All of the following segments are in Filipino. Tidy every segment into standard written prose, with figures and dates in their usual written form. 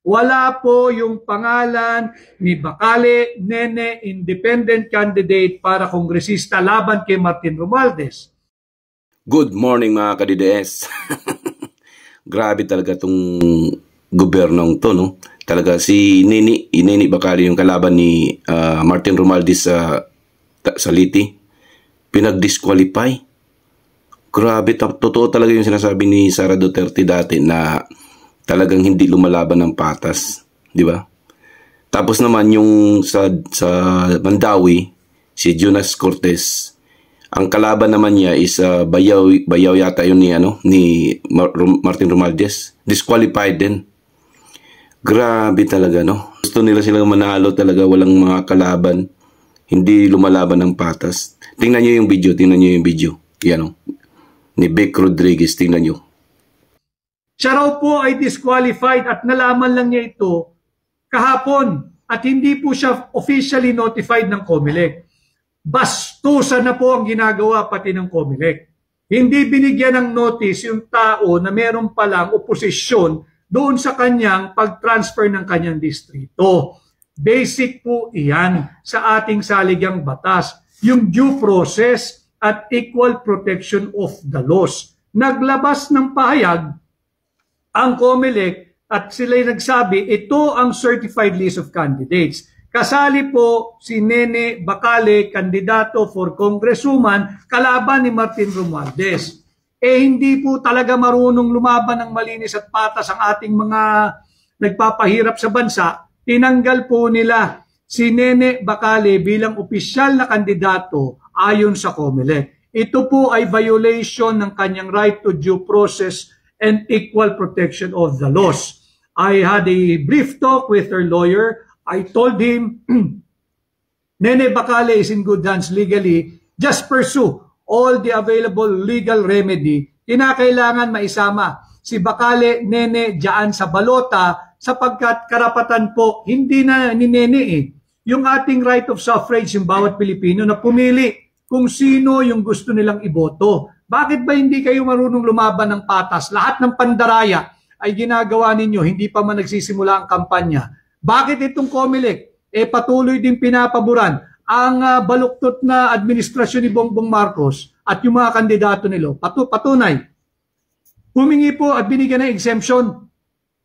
Wala po yung pangalan ni Bacale Nene, independent candidate para kongresista laban kay Martin Romualdez. Good morning mga ka-DDS. Grabe talaga itong gobernong to, no? Talaga si Nene Bacale yung kalaban ni Martin Romualdez sa Liti. Pinag-disqualify. Grabe, totoo talaga yung sinasabi ni Sara Duterte dati na talagang hindi lumalaban ng patas, di ba? Tapos naman yung sa Mandawi, si Jonas Cortez, ang kalaban naman niya is bayaw yata yun ni Martin Romualdez, disqualified din. Grabe talaga, no? Gusto nila silang manalo talaga, walang mga kalaban, hindi lumalaban ng patas. Tingnan niyo yung video, yan o. Ni Beck Rodriguez, tingnan nyo. Siya raw po ay disqualified at nalaman lang niya ito kahapon at hindi po siya officially notified ng COMELEC. Bastusan na po ang ginagawa pati ng COMELEC. Hindi binigyan ng notice yung tao na meron palang oposisyon doon sa kanyang pag-transfer ng kanyang distrito. Basic po iyan sa ating saligang batas, yung due process at equal protection of the laws. Naglabas ng pahayag ang COMELEC at sila'y nagsabi, ito ang certified list of candidates. Kasali po si Nene Bacale, kandidato for congresswoman, kalaban ni Martin Romualdez. Hindi po talaga marunong lumaban ng malinis at patas ang ating mga nagpapahirap sa bansa. Tinanggal po nila si Nene Bacale bilang opisyal na kandidato ayon sa COMELEC. Ito po ay violation ng kanyang right to due process and equal protection of the laws. I had a brief talk with her lawyer. I told him, Nene Bacale is in good hands legally. Just pursue all the available legal remedy. Kinakailangan maisama si Bacale, Nene, dyan sa balota sapagkat karapatan po, hindi na ni Nene yung ating right of suffrage yung bawat Pilipino na pumili kung sino yung gusto nilang iboto. Bakit ba hindi kayo marunong lumaban ng patas? Lahat ng pandaraya ay ginagawa ninyo, hindi pa man nagsisimula ang kampanya. Bakit itong COMELEC patuloy din pinapaboran ang baluktot na administrasyon ni Bongbong Marcos at yung mga kandidato nila? Patunay. Humingi po at binigyan ng exemption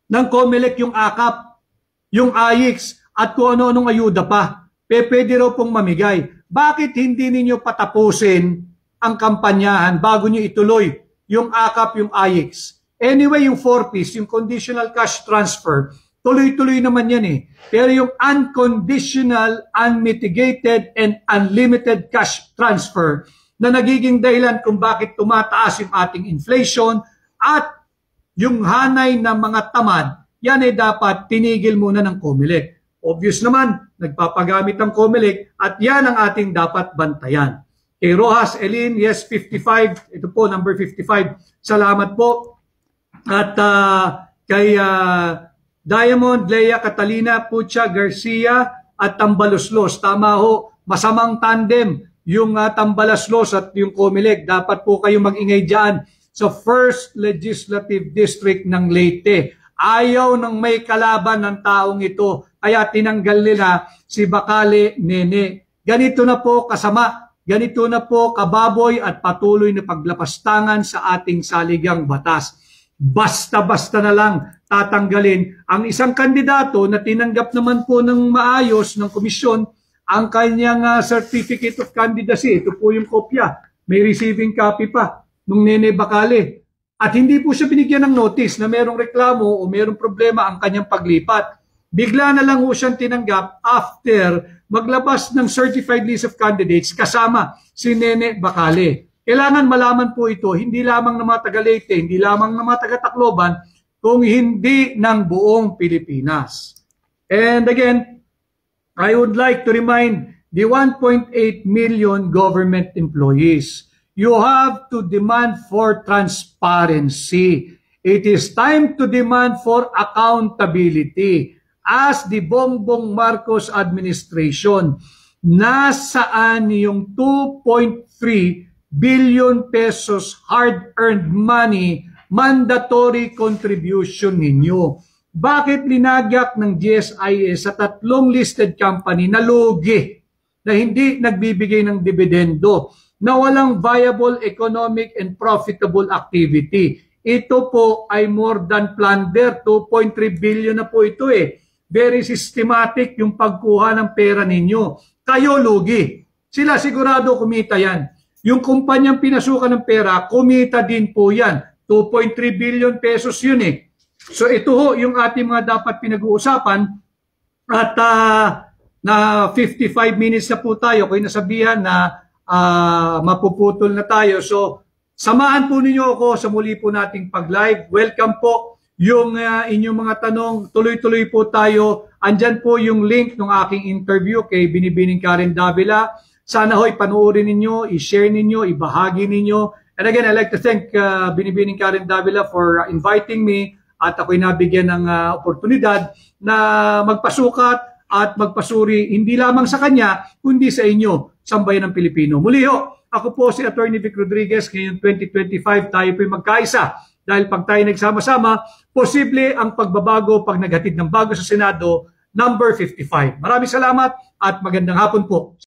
ng COMELEC yung AKAP, yung AIX at kung ano-anong ayuda pa. Pwede raw pong mamigay. Bakit hindi ninyo patapusin ang kampanyahan bago nyo ituloy yung AKAP, yung AIX? Anyway, yung 4Ps, yung conditional cash transfer, tuloy-tuloy naman yan Pero yung unconditional, unmitigated, and unlimited cash transfer na nagiging dahilan kung bakit tumataas yung ating inflation at yung hanay ng mga tamad, yan dapat tinigil muna ng COMELEC. Obvious naman, nagpapagamit ng COMELEC at yan ang ating dapat bantayan. Kay Rojas Elin, yes, 55. Ito po, number 55. Salamat po. At kay Diamond, Lea Catalina, Pucha, Garcia at Tambaloslos. Tama ho, masamang tandem yung Tambaloslos at yung COMELEC. Dapat po kayo mag-ingay dyan sa 1st Legislative District ng Leyte. Ayaw ng may kalaban ng taong ito. Kaya tinanggal nila si Bacale Nene. Ganito na po kasama, ganito na po kababoy at patuloy na paglapastangan sa ating saligang batas. Basta-basta na lang tatanggalin ang isang kandidato na tinanggap naman po ng maayos ng komisyon ang kanyang certificate of candidacy. Ito po yung kopya. May receiving copy pa nung Nene Bacale. At hindi po siya binigyan ng notice na merong reklamo o merong problema ang kanyang paglipat. Bigla na lang po siyang tinanggap after maglabas ng certified list of candidates kasama si Nene Bacale. Kailangan malaman po ito, hindi lamang ng mga taga-Leyte, hindi lamang ng mga taga-Tacloban, kung hindi ng buong Pilipinas. And again, I would like to remind the 1.8 million government employees, you have to demand for transparency. It is time to demand for accountability. As the Bongbong Marcos administration, nasaan yung 2.3 billion pesos hard-earned money mandatory contribution ninyo? bakit linagyak ng GSIS sa 3 listed company na lugi, na hindi nagbibigay ng dividendo, na walang viable economic and profitable activity. Ito po ay more than plunder, 2.3 billion na po ito eh. Very systematic yung pagkuha ng pera ninyo. Kayo lugi. Sila sigurado kumita yan. Yung kumpanyang pinasukan ng pera, kumita din po yan. 2.3 billion pesos yun eh. So ito ho yung ating mga dapat pinag-uusapan at na 55 minutes na po tayo. Kaya nasabihan na mapuputol na tayo. So samahan po ninyo ako sa muli po nating pag-live. Welcome po yung inyong mga tanong. Tuloy-tuloy po tayo. Andyan po yung link ng aking interview kay Binibining Karen Davila. Sana ho'y panuorin ninyo, i-share ninyo, ibahagi ninyo. And again, I'd like to thank Binibining Karen Davila for inviting me at ako'y nabigyan ng oportunidad na magpasukat at magpasuri hindi lamang sa kanya, kundi sa inyo, sambayan ng Pilipino. Muli ho, ako po si Attorney Vic Rodriguez. Ngayon 2025, tayo po'y magkaisa. Dahil pag tayo nagsama-sama, posible ang pagbabago pag naghatid ng bago sa Senado, number 55. Maraming salamat at magandang hapon po.